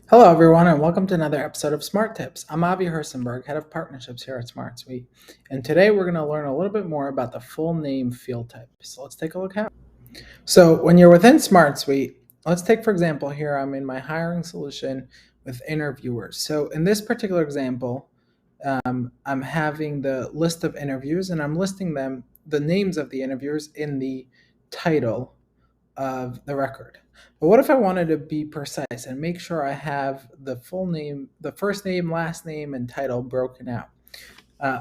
Hello, everyone, and welcome to another episode of SmartTips. I'm Avi Hercenberg, Head of Partnerships here at SmartSuite. And today we're going to learn a little bit more about the full name field type. So let's take a look at it. So when you're within SmartSuite, let's take, for example, here I'm in my hiring solution with interviewers. So in this particular example, I'm having the list of interviews and I'm listing the names of the interviewers in the title of the record. But what if I wanted to be precise and make sure I have the full name, the first name, last name, and title broken out?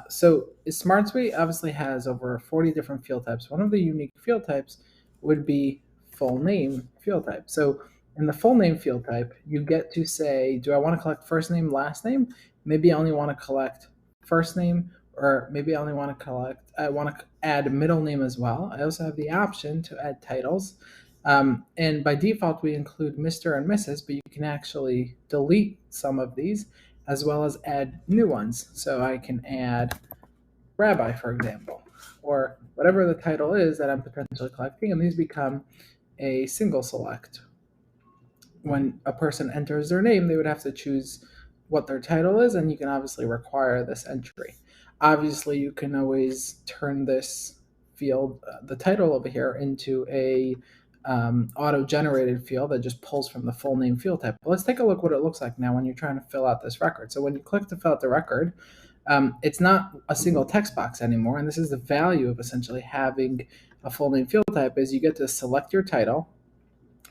So SmartSuite obviously has over 40 different field types. One of the unique field types would be full name field type. So in the full name field type, you get to say, do I want to collect first name, last name? Maybe I only want to collect first name, or maybe I only want to I want to add middle name as well. I also have the option to add titles. And by default, we include Mr. and Mrs., but you can actually delete some of these as well as add new ones. So I can add rabbi, for example, or whatever the title is that I'm potentially collecting, and these become a single select. When a person enters their name, they would have to choose what their title is, and you can obviously require this entry. Obviously, you can always turn this field, the title over here, into a auto-generated field that just pulls from the full name field type. But let's take a look what it looks like now when you're trying to fill out this record. So when you click to fill out the record, it's not a single text box anymore, and this is the value of essentially having a full name field type is you get to select your title,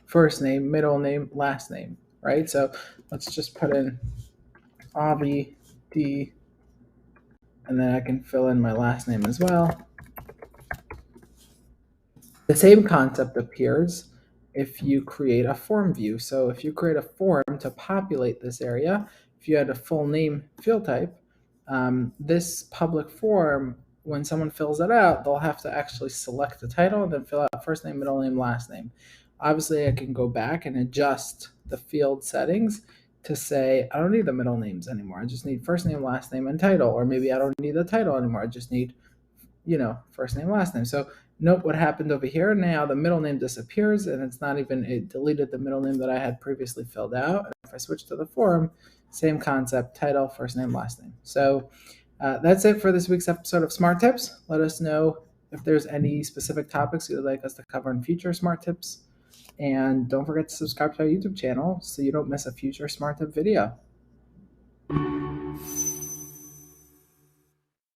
first name, middle name, last name, right? So let's just put in Avi D, and then I can fill in my last name as well. The same concept appears if you create a form view. So if you create a form to populate this area, if you had a full name field type, this public form, when someone fills it out, they'll have to actually select the title and then fill out first name, middle name, last name. Obviously, I can go back and adjust the field settings to say, I don't need the middle names anymore. I just need first name, last name, and title. Or maybe I don't need the title anymore. I just need, first name, last name. So note what happened over here. Now the middle name disappears and it's not even, it deleted the middle name that I had previously filled out. And if I switch to the form, same concept, title, first name, last name. So that's it for this week's episode of Smart Tips. Let us know if there's any specific topics you'd like us to cover in future Smart Tips. And don't forget to subscribe to our YouTube channel so you don't miss a future Smart Tip video.